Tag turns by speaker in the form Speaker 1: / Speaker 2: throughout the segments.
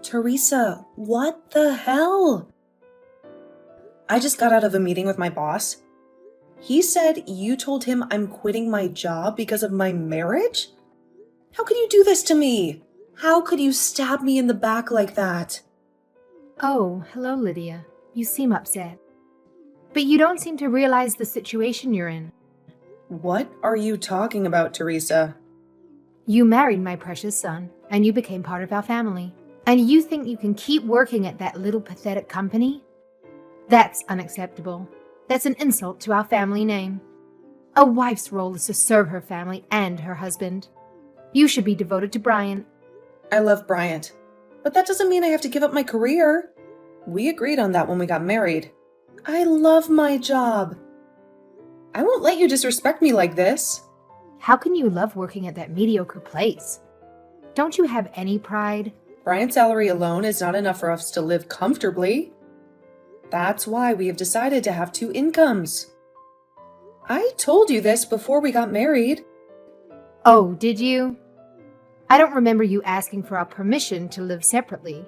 Speaker 1: Teresa, what the hell? I just got out of a meeting with my boss. He said you told him I'm quitting my job because of my marriage? How could you do this to me? How could you stab me in the back like that?
Speaker 2: Oh, hello, Lydia. You seem upset. But you don't seem to realize the situation you're in.
Speaker 1: What are you talking about, Teresa?
Speaker 2: You married my precious son, and you became part of our family. And you think you can keep working at that little pathetic company? That's unacceptable. That's an insult to our family name. A wife's role is to serve her family and her husband. You should be devoted to Bryant.
Speaker 1: I love Bryant, but that doesn't mean I have to give up my career. We agreed on that when we got married. I love my job. I won't let you disrespect me like this.
Speaker 2: How can you love working at that mediocre place? Don't you have any pride?
Speaker 1: Bryant's salary alone is not enough for us to live comfortably. That's why we have decided to have two incomes. I told you this before we got married.
Speaker 2: Oh, did you? I don't remember you asking for our permission to live separately.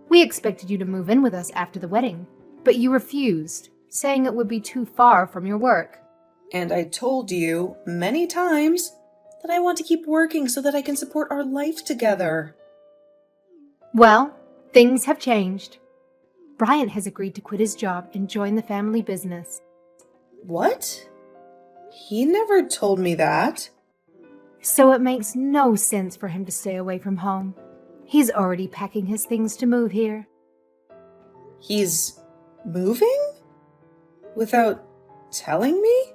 Speaker 2: We expected you to move in with us after the wedding, but you refused, saying it would be too far from your work.
Speaker 1: And I told you many times that I want to keep working so that I can support our life together.
Speaker 2: Well, things have changed. Bryant has agreed to quit his job and join the family business.
Speaker 1: What? He never told me that.
Speaker 2: So it makes no sense for him to stay away from home. He's already packing his things to move here.
Speaker 1: He's moving? Without telling me?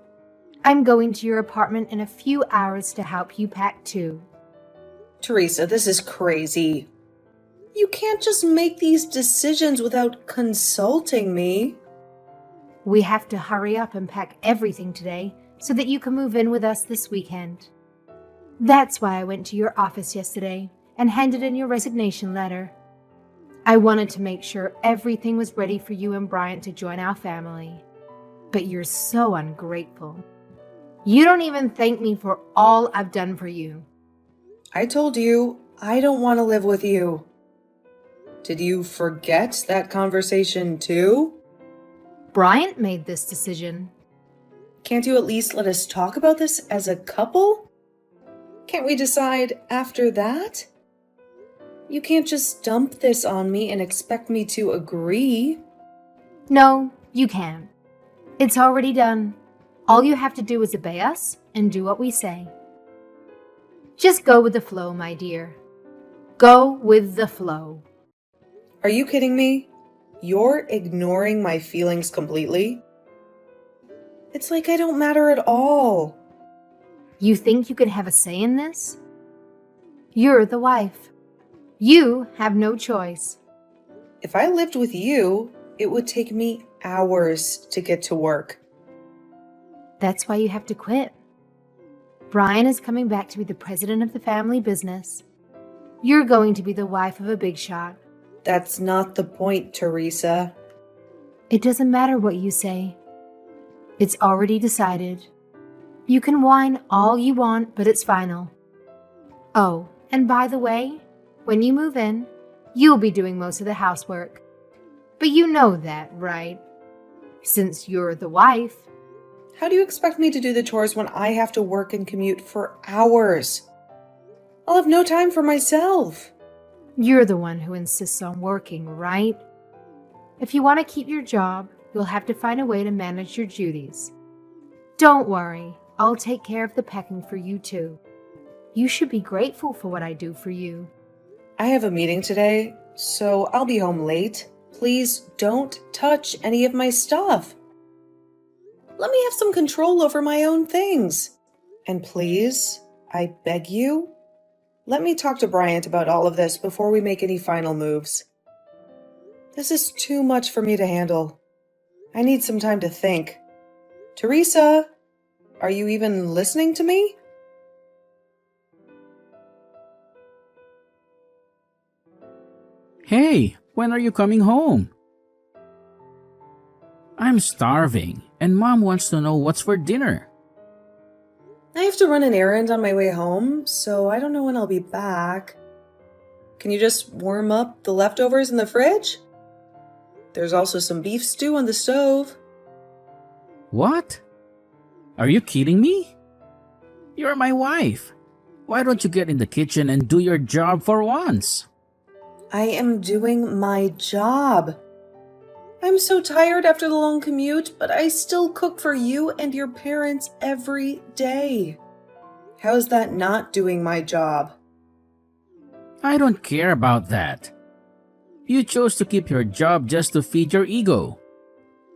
Speaker 2: I'm going to your apartment in a few hours to help you pack too.
Speaker 1: Teresa, this is crazy. You can't just make these decisions without consulting me.
Speaker 2: We have to hurry up and pack everything today so that you can move in with us this weekend. That's why I went to your office yesterday and handed in your resignation letter. I wanted to make sure everything was ready for you and Bryant to join our family. But you're so ungrateful. You don't even thank me for all I've done for you.
Speaker 1: I told you I don't want to live with you. Did you forget that conversation too?
Speaker 2: Bryant made this decision.
Speaker 1: Can't you at least let us talk about this as a couple? Can't we decide after that? You can't just dump this on me and expect me to agree.
Speaker 2: No, you can't. It's already done. All you have to do is obey us and do what we say. Just go with the flow, my dear. Go with the flow.
Speaker 1: Are you kidding me? You're ignoring my feelings completely? It's like I don't matter at all.
Speaker 2: You think you can have a say in this? You're the wife. You have no choice.
Speaker 1: If I lived with you, it would take me hours to get to work.
Speaker 2: That's why you have to quit. Brian is coming back to be the president of the family business. You're going to be the wife of a big shot.
Speaker 1: That's not the point, Teresa.
Speaker 2: It doesn't matter what you say. It's already decided. You can whine all you want, but it's final. Oh, and by the way, when you move in, you'll be doing most of the housework. But you know that, right? Since you're the wife.
Speaker 1: How do you expect me to do the chores when I have to work and commute for hours? I'll have no time for myself.
Speaker 2: You're the one who insists on working, right? If you want to keep your job, you'll have to find a way to manage your duties. Don't worry, I'll take care of the packing for you too. You should be grateful for what I do for you.
Speaker 1: I have a meeting today, so I'll be home late. Please don't touch any of my stuff. Let me have some control over my own things. And please, I beg you, let me talk to Bryant about all of this before we make any final moves. This is too much for me to handle. I need some time to think. Teresa, are you even listening to me?
Speaker 3: Hey, when are you coming home? I'm starving, and Mom wants to know what's for dinner.
Speaker 1: I have to run an errand on my way home, so I don't know when I'll be back. Can you just warm up the leftovers in the fridge? There's also some beef stew on the stove.
Speaker 3: What? Are you kidding me? You're my wife. Why don't you get in the kitchen and do your job for once?
Speaker 1: I am doing my job. I'm so tired after the long commute, but I still cook for you and your parents every day. How's that not doing my job?
Speaker 3: I don't care about that. You chose to keep your job just to feed your ego.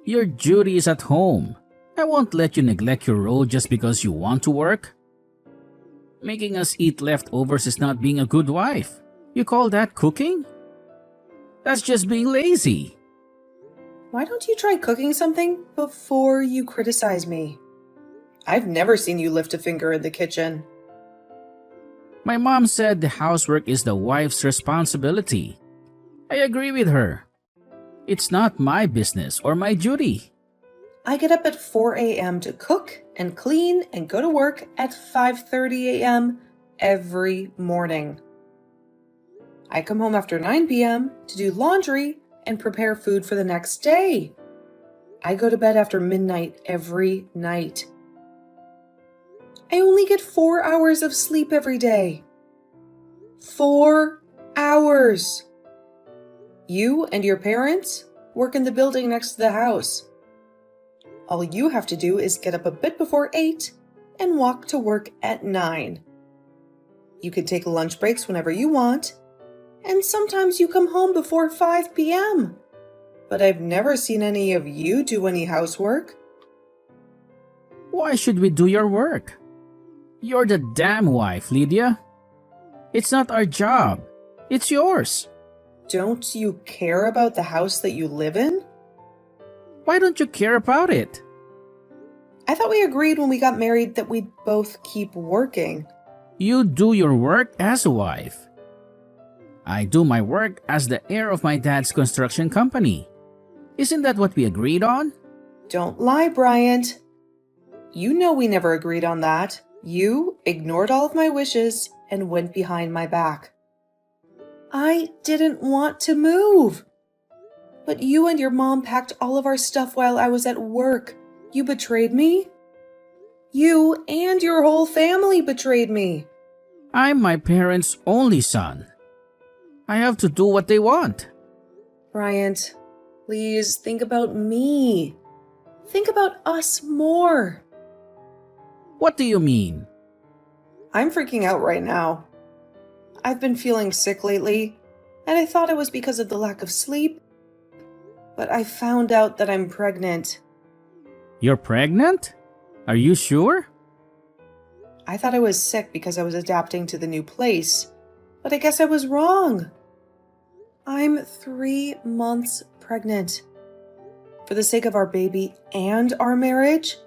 Speaker 3: Your duty is at home. I won't let you neglect your role just because you want to work. Making us eat leftovers is not being a good wife. You call that cooking? That's just being lazy.
Speaker 1: Why don't you try cooking something before you criticize me? I've never seen you lift a finger in the kitchen.
Speaker 3: My mom said the housework is the wife's responsibility. I agree with her. It's not my business or my duty.
Speaker 1: I get up at 4 a.m. to cook and clean and go to work at 5:30 a.m. every morning. I come home after 9 p.m. to do laundry and prepare food for the next day. I go to bed after midnight every night. I only get 4 hours of sleep every day. 4 hours. You and your parents work in the building next to the house. All you have to do is get up a bit before 8 and walk to work at 9. You can take lunch breaks whenever you want, and sometimes you come home before 5 p.m. But I've never seen any of you do any housework.
Speaker 3: Why should we do your work? You're the damn wife, Lydia. It's not our job. It's yours.
Speaker 1: Don't you care about the house that you live in?
Speaker 3: Why don't you care about it?
Speaker 1: I thought we agreed when we got married that we'd both keep working.
Speaker 3: You do your work as a wife. I do my work as the heir of my dad's construction company. Isn't that what we agreed on?
Speaker 1: Don't lie, Bryant. You know we never agreed on that. You ignored all of my wishes and went behind my back. I didn't want to move. But you and your mom packed all of our stuff while I was at work. You betrayed me. You and your whole family betrayed me.
Speaker 3: I'm my parents' only son. I have to do what they want.
Speaker 1: Bryant, please think about me. Think about us more.
Speaker 3: What do you mean?
Speaker 1: I'm freaking out right now. I've been feeling sick lately, and I thought it was because of the lack of sleep. But I found out that I'm pregnant.
Speaker 3: You're pregnant? Are you sure?
Speaker 1: I thought I was sick because I was adapting to the new place, but I guess I was wrong. I'm 3 months pregnant. For the sake of our baby and our marriage,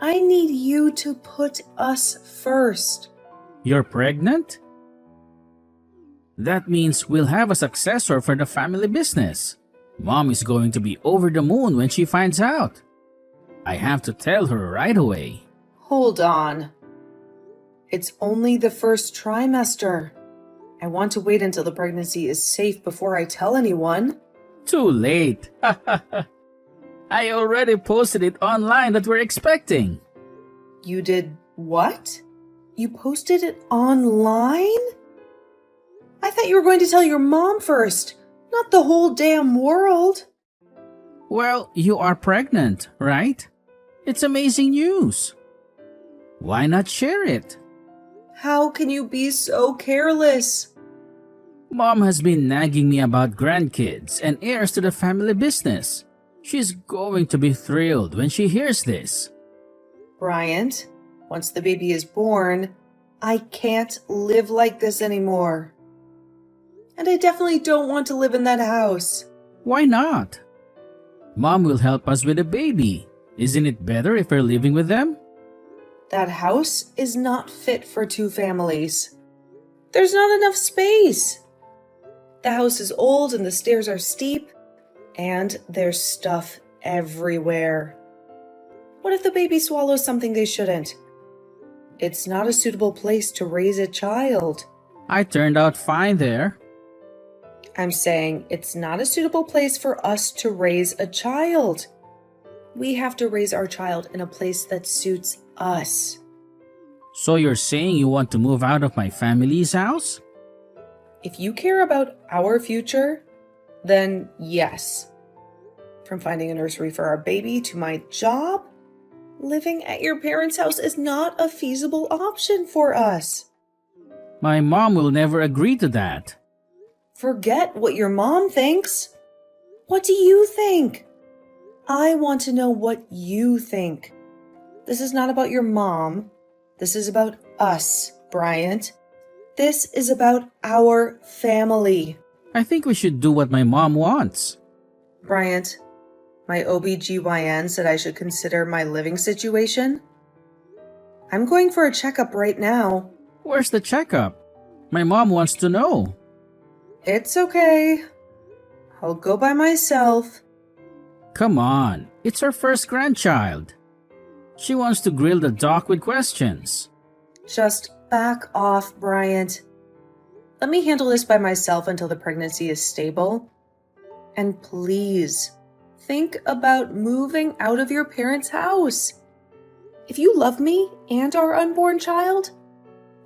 Speaker 1: I need you to put us first.
Speaker 3: You're pregnant? That means we'll have a successor for the family business. Mom is going to be over the moon when she finds out. I have to tell her right away.
Speaker 1: Hold on. It's only the first trimester. I want to wait until the pregnancy is safe before I tell anyone.
Speaker 3: Too late. I already posted it online that we're expecting.
Speaker 1: You did what? You posted it online? I thought you were going to tell your mom first, not the whole damn world.
Speaker 3: Well, you are pregnant, right? It's amazing news. Why not share it?
Speaker 1: How can you be so careless?
Speaker 3: Mom has been nagging me about grandkids and heirs to the family business. She's going to be thrilled when she hears this.
Speaker 1: Bryant, once the baby is born, I can't live like this anymore. And I definitely don't want to live in that house.
Speaker 3: Why not? Mom will help us with the baby. Isn't it better if we're living with them?
Speaker 1: That house is not fit for 2 families. There's not enough space. The house is old and the stairs are steep, and there's stuff everywhere. What if the baby swallows something they shouldn't? It's not a suitable place to raise a child.
Speaker 3: I turned out fine there.
Speaker 1: I'm saying it's not a suitable place for us to raise a child. We have to raise our child in a place that suits us.
Speaker 3: So you're saying you want to move out of my family's house?
Speaker 1: If you care about our future, then yes. From finding a nursery for our baby to my job, living at your parents' house is not a feasible option for us.
Speaker 3: My mom will never agree to that.
Speaker 1: Forget what your mom thinks. What do you think? I want to know what you think. This is not about your mom. This is about us, Bryant. This is about our family.
Speaker 3: I think we should do what my mom wants.
Speaker 1: Bryant, my OBGYN said I should consider my living situation. I'm going for a checkup right now.
Speaker 3: Where's the checkup? My mom wants to know.
Speaker 1: It's okay. I'll go by myself.
Speaker 3: Come on, it's her first grandchild. She wants to grill the doc with questions.
Speaker 1: Just back off, Bryant. Let me handle this by myself until the pregnancy is stable. And please, think about moving out of your parents' house. If you love me and our unborn child,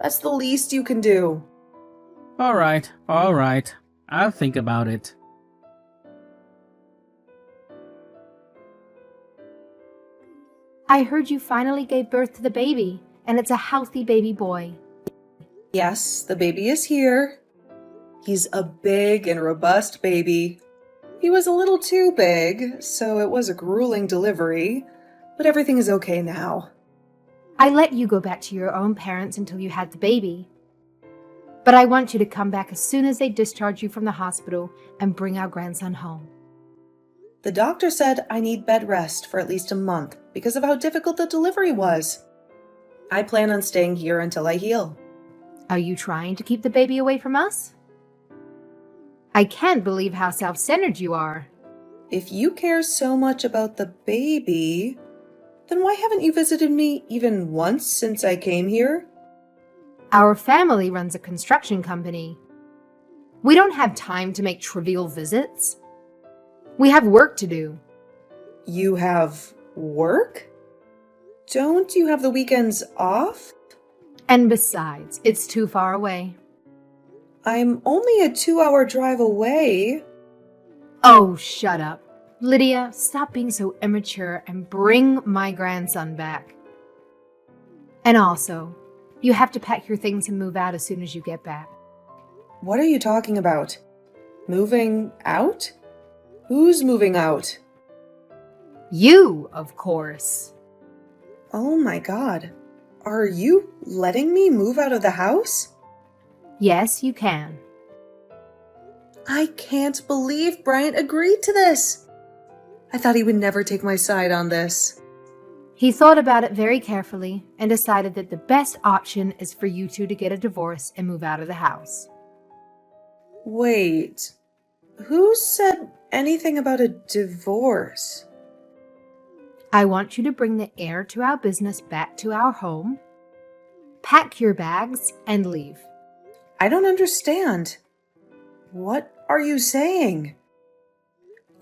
Speaker 1: that's the least you can do.
Speaker 3: All right. I'll think about it.
Speaker 2: I heard you finally gave birth to the baby, and it's a healthy baby boy.
Speaker 1: Yes, the baby is here. He's a big and robust baby. He was a little too big, so it was a grueling delivery, but everything is okay now.
Speaker 2: I let you go back to your own parents until you had the baby. But I want you to come back as soon as they discharge you from the hospital and bring our grandson home.
Speaker 1: The doctor said I need bed rest for at least a month because of how difficult the delivery was. I plan on staying here until I heal.
Speaker 2: Are you trying to keep the baby away from us? I can't believe how self-centered you are.
Speaker 1: If you care so much about the baby, then why haven't you visited me even once since I came here?
Speaker 2: Our family runs a construction company. We don't have time to make trivial visits. We have work to do.
Speaker 1: You have work? Don't you have the weekends off?
Speaker 2: And besides, it's too far away.
Speaker 1: I'm only a 2-hour drive away.
Speaker 2: Oh, shut up. Lydia, stop being so immature and bring my grandson back. And also, you have to pack your things and move out as soon as you get back.
Speaker 1: What are you talking about? Moving out? Who's moving out?
Speaker 2: You, of course.
Speaker 1: Oh my God. Are you letting me move out of the house?
Speaker 2: Yes, you can.
Speaker 1: I can't believe Bryant agreed to this. I thought he would never take my side on this.
Speaker 2: He thought about it very carefully and decided that the best option is for you two to get a divorce and move out of the house.
Speaker 1: Wait, who said anything about a divorce?
Speaker 2: I want you to bring the heir to our business back to our home, pack your bags, and leave.
Speaker 1: I don't understand. What are you saying?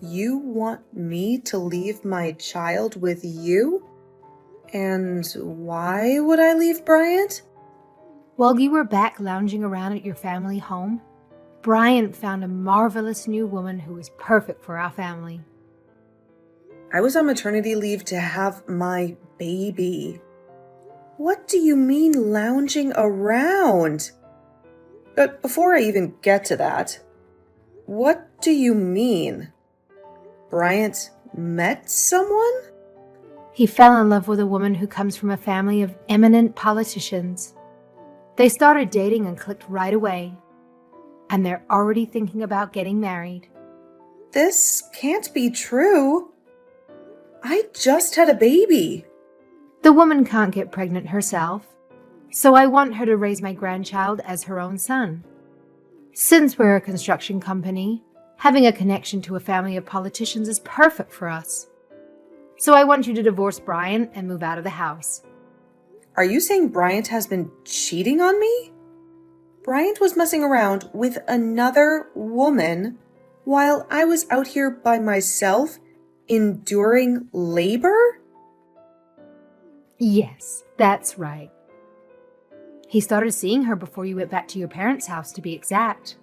Speaker 1: You want me to leave my child with you? And why would I leave Bryant?
Speaker 2: While you were back lounging around at your family home, Bryant found a marvelous new woman who was perfect for our family.
Speaker 1: I was on maternity leave to have my baby. What do you mean lounging around? But before I even get to that, what do you mean? Bryant met someone?
Speaker 2: He fell in love with a woman who comes from a family of eminent politicians. They started dating and clicked right away. And they're already thinking about getting married.
Speaker 1: This can't be true. I just had a baby.
Speaker 2: The woman can't get pregnant herself, so I want her to raise my grandchild as her own son. Since we're a construction company, having a connection to a family of politicians is perfect for us. So I want you to divorce Bryant and move out of the house.
Speaker 1: Are you saying Bryant has been cheating on me? Bryant was messing around with another woman while I was out here by myself enduring labor?
Speaker 2: Yes, that's right. He started seeing her before you went back to your parents' house, to be exact.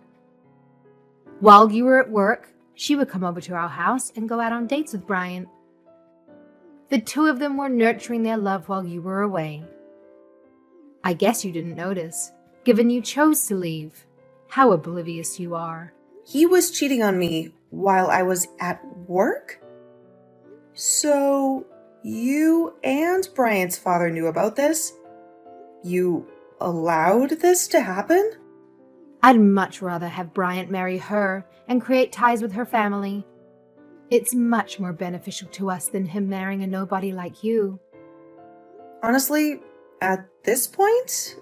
Speaker 2: While you were at work, she would come over to our house and go out on dates with Bryant. The two of them were nurturing their love while you were away. I guess you didn't notice, given you chose to leave. How oblivious you are.
Speaker 1: He was cheating on me while I was at work? So, you and Bryant's father knew about this? You allowed this to happen?
Speaker 2: I'd much rather have Bryant marry her and create ties with her family. It's much more beneficial to us than him marrying a nobody like you.
Speaker 1: Honestly, at this point,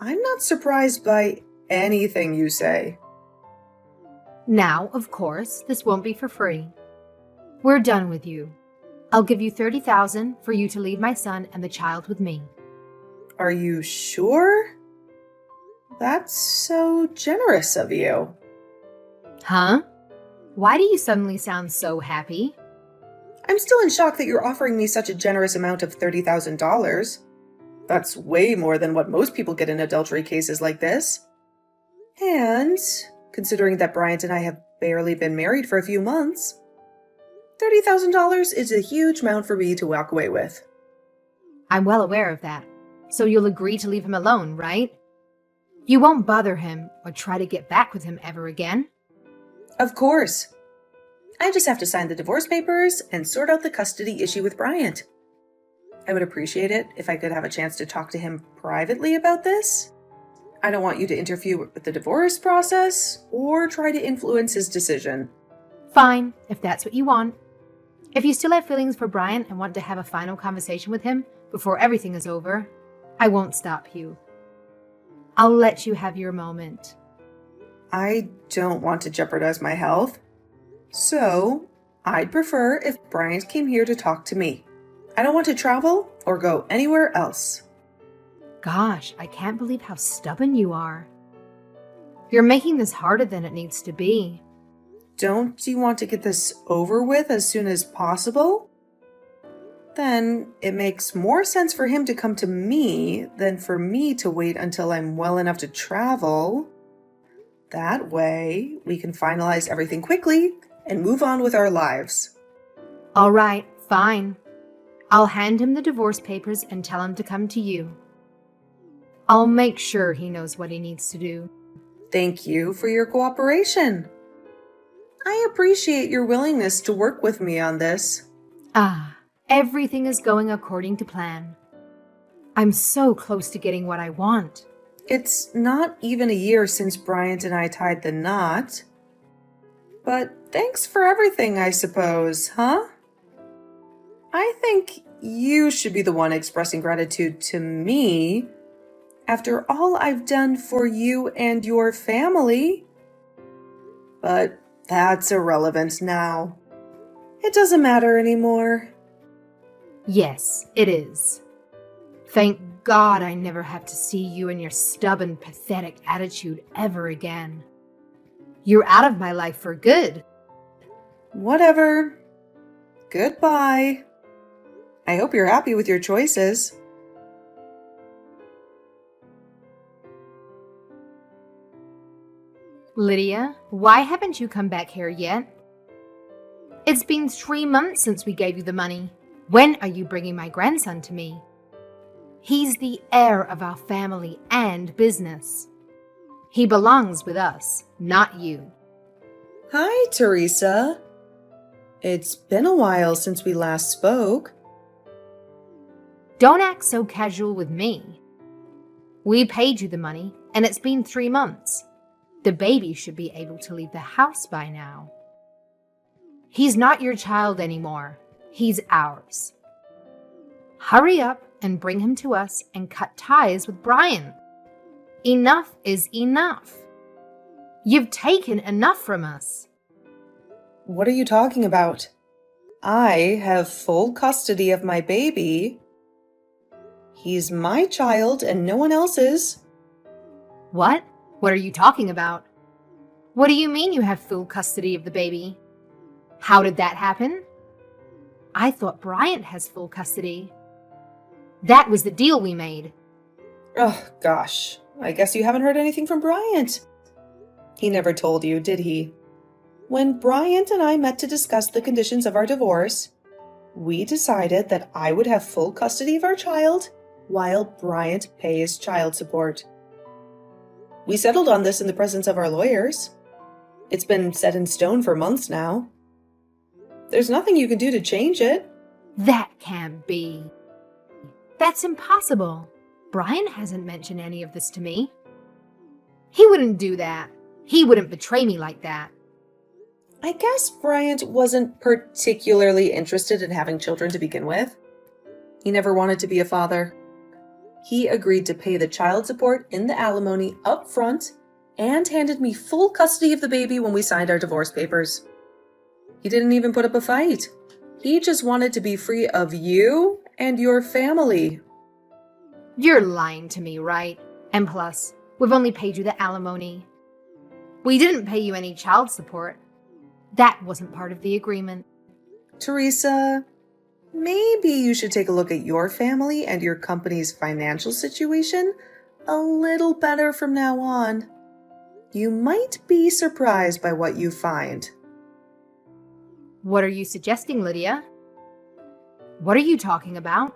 Speaker 1: I'm not surprised by anything you say.
Speaker 2: Now, of course, this won't be for free. We're done with you. I'll give you $30,000 for you to leave my son and the child with me.
Speaker 1: Are you sure? That's so generous of you.
Speaker 2: Huh? Why do you suddenly sound so happy?
Speaker 1: I'm still in shock that you're offering me such a generous amount of $30,000. That's way more than what most people get in adultery cases like this. And, considering that Bryant and I have barely been married for a few months, $30,000 is a huge amount for me to walk away with.
Speaker 2: I'm well aware of that. So you'll agree to leave him alone, right? You won't bother him or try to get back with him ever again?
Speaker 1: Of course. I just have to sign the divorce papers and sort out the custody issue with Bryant. I would appreciate it if I could have a chance to talk to him privately about this. I don't want you to interfere with the divorce process or try to influence his decision.
Speaker 2: Fine, if that's what you want. If you still have feelings for Bryant and want to have a final conversation with him before everything is over, I won't stop you. I'll let you have your moment.
Speaker 1: I don't want to jeopardize my health. So, I'd prefer if Bryant came here to talk to me. I don't want to travel or go anywhere else.
Speaker 2: Gosh, I can't believe how stubborn you are. You're making this harder than it needs to be.
Speaker 1: Don't you want to get this over with as soon as possible? Then it makes more sense for him to come to me than for me to wait until I'm well enough to travel. That way, we can finalize everything quickly and move on with our lives.
Speaker 2: All right, fine. I'll hand him the divorce papers and tell him to come to you. I'll make sure he knows what he needs to do.
Speaker 1: Thank you for your cooperation. I appreciate your willingness to work with me on this.
Speaker 2: Everything is going according to plan. I'm so close to getting what I want.
Speaker 1: It's not even a year since Bryant and I tied the knot. But thanks for everything, I suppose, huh? I think you should be the one expressing gratitude to me after all I've done for you and your family. But that's irrelevant now. It doesn't matter anymore.
Speaker 2: Yes, it is. Thank God I never have to see you and your stubborn, pathetic attitude ever again. You're out of my life for good.
Speaker 1: Whatever. Goodbye. I hope you're happy with your choices.
Speaker 2: Lydia, why haven't you come back here yet? It's been 3 months since we gave you the money. When are you bringing my grandson to me? He's the heir of our family and business. He belongs with us, not you.
Speaker 1: Hi, Teresa. It's been a while since we last spoke.
Speaker 2: Don't act so casual with me. We paid you the money, and it's been 3 months. The baby should be able to leave the house by now. He's not your child anymore. He's ours. Hurry up and bring him to us and cut ties with Bryant. Enough is enough. You've taken enough from us.
Speaker 1: What are you talking about? I have full custody of my baby. He's my child and no one else's.
Speaker 2: What? What are you talking about? What do you mean you have full custody of the baby? How did that happen? I thought Bryant has full custody. That was the deal we made.
Speaker 1: Oh, gosh. I guess you haven't heard anything from Bryant. He never told you, did he? When Bryant and I met to discuss the conditions of our divorce, we decided that I would have full custody of our child while Bryant pays child support. We settled on this in the presence of our lawyers. It's been set in stone for months now. There's nothing you can do to change it.
Speaker 2: That can't be. That's impossible. Brian hasn't mentioned any of this to me. He wouldn't do that. He wouldn't betray me like that.
Speaker 1: I guess Bryant wasn't particularly interested in having children to begin with. He never wanted to be a father. He agreed to pay the child support in the alimony up front and handed me full custody of the baby when we signed our divorce papers. He didn't even put up a fight. He just wanted to be free of you and your family.
Speaker 2: You're lying to me, right? And plus, we've only paid you the alimony. We didn't pay you any child support. That wasn't part of the agreement.
Speaker 1: Teresa, maybe you should take a look at your family and your company's financial situation a little better from now on. You might be surprised by what you find.
Speaker 2: What are you suggesting, Lydia? What are you talking about?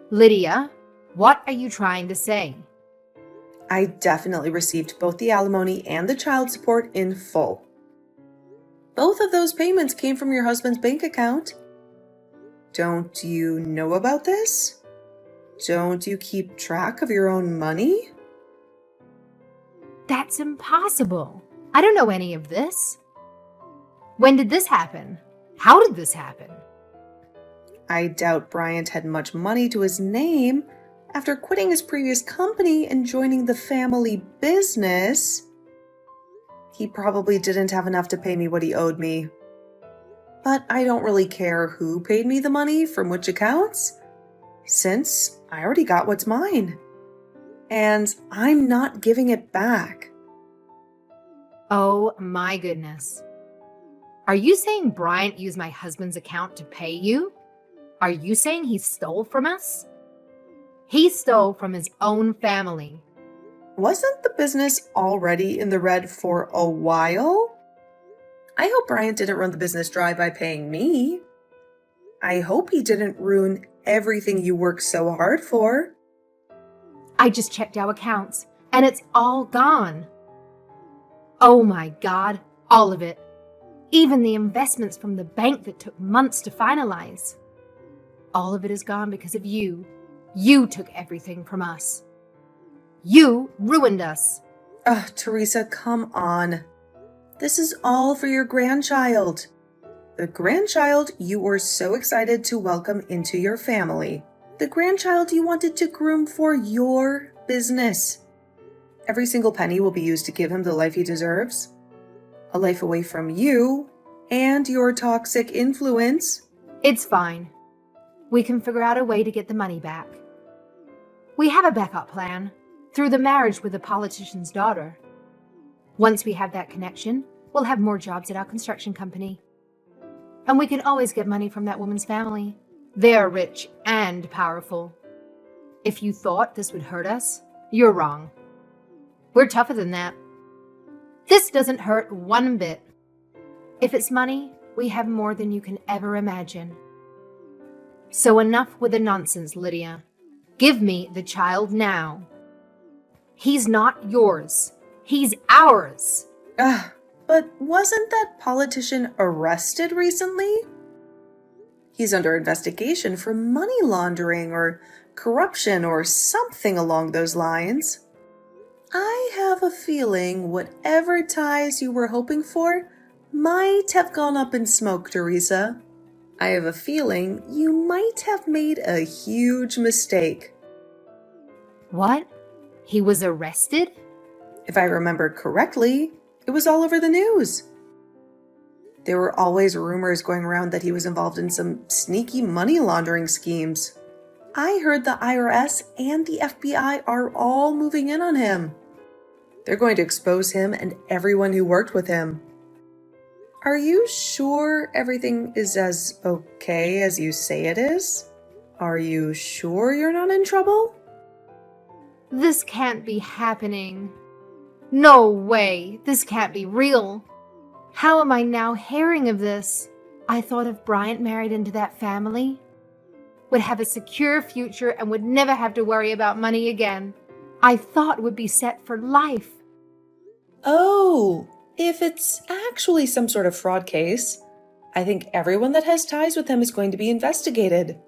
Speaker 2: Lydia, what are you trying to say?
Speaker 1: I definitely received both the alimony and the child support in full. Both of those payments came from your husband's bank account. Don't you know about this? Don't you keep track of your own money?
Speaker 2: That's impossible. I don't know any of this. When did this happen? How did this happen?
Speaker 1: I doubt Bryant had much money to his name after quitting his previous company and joining the family business. He probably didn't have enough to pay me what he owed me. But I don't really care who paid me the money from which accounts, since I already got what's mine. And I'm not giving it back.
Speaker 2: Oh my goodness. Are you saying Bryant used my husband's account to pay you? Are you saying he stole from us? He stole from his own family.
Speaker 1: Wasn't the business already in the red for a while? I hope Bryant didn't run the business dry by paying me. I hope he didn't ruin everything you worked so hard for.
Speaker 2: I just checked our accounts, and it's all gone. Oh my God, all of it. Even the investments from the bank that took months to finalize. All of it is gone because of you. You took everything from us. You ruined us.
Speaker 1: Teresa, come on. This is all for your grandchild. The grandchild you were so excited to welcome into your family. The grandchild you wanted to groom for your business. Every single penny will be used to give him the life he deserves. A life away from you and your toxic influence.
Speaker 2: It's fine. We can figure out a way to get the money back. We have a backup plan through the marriage with the politician's daughter. Once we have that connection, we'll have more jobs at our construction company. And we can always get money from that woman's family. They are rich and powerful. If you thought this would hurt us, you're wrong. We're tougher than that. This doesn't hurt one bit. If it's money, we have more than you can ever imagine. So enough with the nonsense, Lydia. Give me the child now. He's not yours. He's ours.
Speaker 1: But wasn't that politician arrested recently? He's under investigation for money laundering or corruption or something along those lines. I have a feeling whatever ties you were hoping for might have gone up in smoke, Teresa. I have a feeling you might have made a huge mistake.
Speaker 2: What? He was arrested?
Speaker 1: If I remember correctly, it was all over the news. There were always rumors going around that he was involved in some sneaky money laundering schemes. I heard the IRS and the FBI are all moving in on him. They're going to expose him and everyone who worked with him. Are you sure everything is as okay as you say it is? Are you sure you're not in trouble?
Speaker 2: This can't be happening. No way, this can't be real. How am I now hearing of this? I thought if Bryant married into that family, would have a secure future and would never have to worry about money again. I thought would be set for life.
Speaker 1: Oh, if it's actually some sort of fraud case, I think everyone that has ties with him is going to be investigated,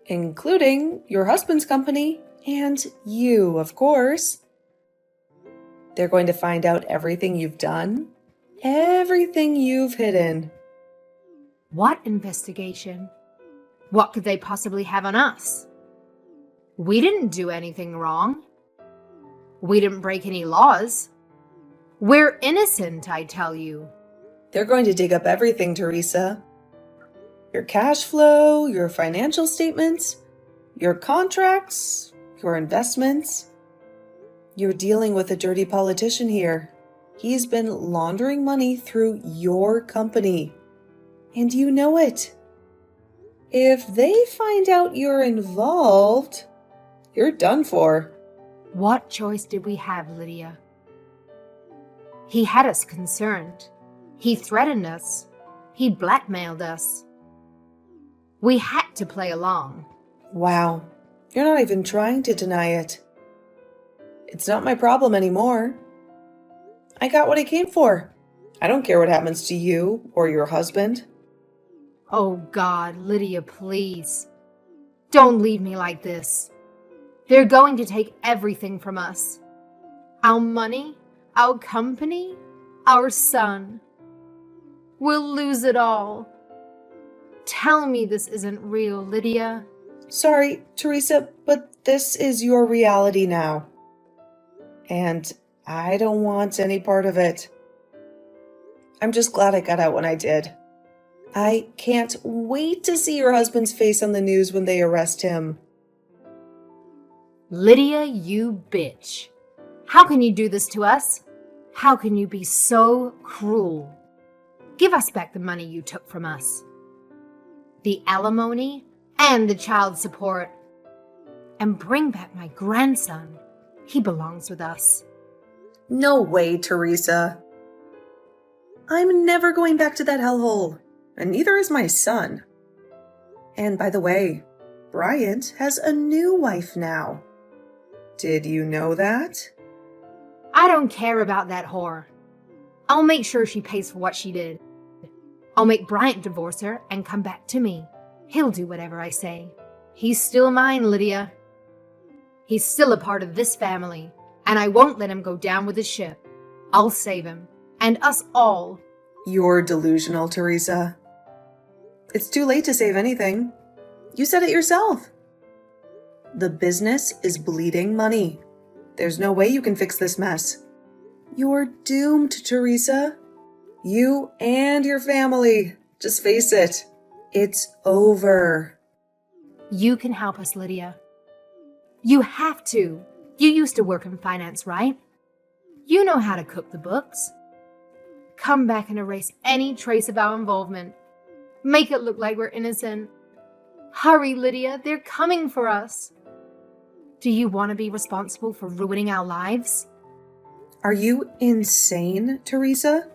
Speaker 1: including your husband's company and you, of course. They're going to find out everything you've done, everything you've hidden.
Speaker 2: What investigation? What could they possibly have on us? We didn't do anything wrong. We didn't break any laws. We're innocent, I tell you.
Speaker 1: They're going to dig up everything, Teresa. Your cash flow, your financial statements, your contracts, your investments. You're dealing with a dirty politician here. He's been laundering money through your company. And you know it. If they find out you're involved, you're done for.
Speaker 2: What choice did we have, Lydia? He had us concerned. He threatened us. He blackmailed us. We had to play along.
Speaker 1: Wow, you're not even trying to deny it. It's not my problem anymore. I got what I came for. I don't care what happens to you or your husband.
Speaker 2: Oh God, Lydia, please. Don't leave me like this. They're going to take everything from us. Our money, our company, our son. We'll lose it all. Tell me this isn't real, Lydia.
Speaker 1: Sorry, Teresa, but this is your reality now. And I don't want any part of it. I'm just glad I got out when I did. I can't wait to see your husband's face on the news when they arrest him.
Speaker 2: Lydia, you bitch. How can you do this to us? How can you be so cruel? Give us back the money you took from us. The alimony and the child support. And bring back my grandson. He belongs with us.
Speaker 1: No way, Teresa. I'm never going back to that hellhole, and neither is my son. And by the way, Bryant has a new wife now. Did you know that?
Speaker 2: I don't care about that whore. I'll make sure she pays for what she did. I'll make Bryant divorce her and come back to me. He'll do whatever I say. He's still mine, Lydia. He's still a part of this family, and I won't let him go down with the ship. I'll save him, and us all.
Speaker 1: You're delusional, Teresa. It's too late to save anything. You said it yourself. The business is bleeding money. There's no way you can fix this mess. You're doomed, Teresa. You and your family. Just face it. It's over.
Speaker 2: You can help us, Lydia. You have to. You used to work in finance, right? You know how to cook the books. Come back and erase any trace of our involvement. Make it look like we're innocent. Hurry, Lydia, they're coming for us. Do you want to be responsible for ruining our lives?
Speaker 1: Are you insane, Teresa?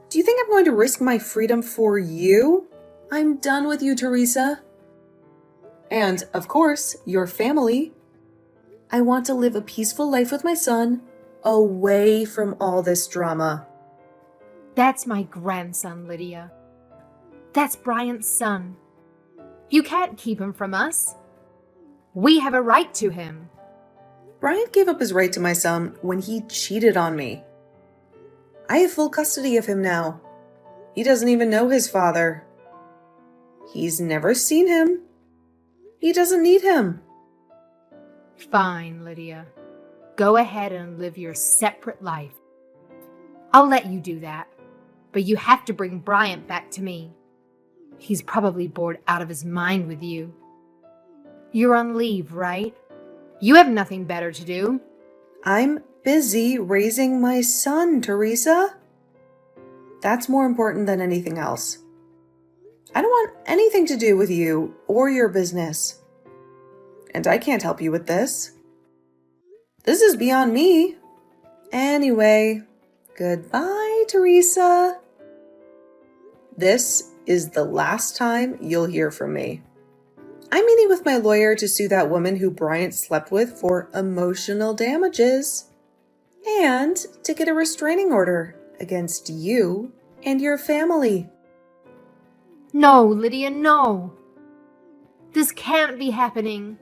Speaker 1: Do you think I'm going to risk my freedom for you? I'm done with you, Teresa. And, of course, your family. I want to live a peaceful life with my son, away from all this drama.
Speaker 2: That's my grandson, Lydia. That's Bryant's son. You can't keep him from us. We have a right to him.
Speaker 1: Bryant gave up his right to my son when he cheated on me. I have full custody of him now. He doesn't even know his father. He's never seen him. He doesn't need him.
Speaker 2: Fine, Lydia. Go ahead and live your separate life. I'll let you do that, but you have to bring Bryant back to me. He's probably bored out of his mind with you. You're on leave, right? You have nothing better to do.
Speaker 1: I'm busy raising my son, Teresa. That's more important than anything else. I don't want anything to do with you or your business. And I can't help you with this. This is beyond me. Anyway, goodbye, Teresa. This is the last time you'll hear from me. I'm meeting with my lawyer to sue that woman who Bryant slept with for emotional damages and to get a restraining order against you and your family.
Speaker 2: No, Lydia, no. This can't be happening.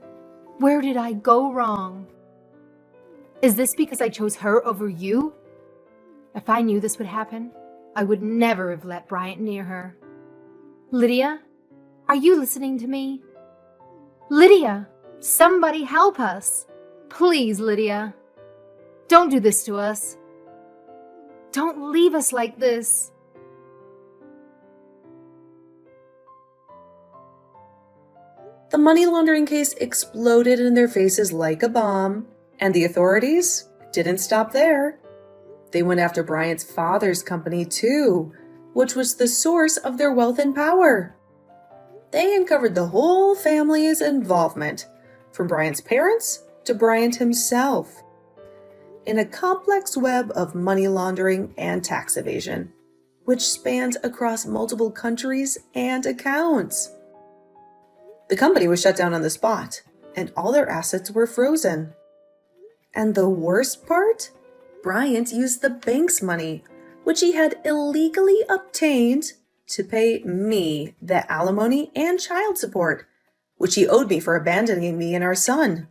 Speaker 2: Where did I go wrong? Is this because I chose her over you? If I knew this would happen, I would never have let Bryant near her. Lydia, are you listening to me? Lydia, somebody help us. Please, Lydia. Don't do this to us. Don't leave us like this.
Speaker 1: The money laundering case exploded in their faces like a bomb, and the authorities didn't stop there. They went after Bryant's father's company too, which was the source of their wealth and power. They uncovered the whole family's involvement, from Bryant's parents to Bryant himself, in a complex web of money laundering and tax evasion, which spans across multiple countries and accounts. The company was shut down on the spot, and all their assets were frozen. And the worst part? Bryant used the bank's money, which he had illegally obtained, to pay me the alimony and child support, which he owed me for abandoning me and our son.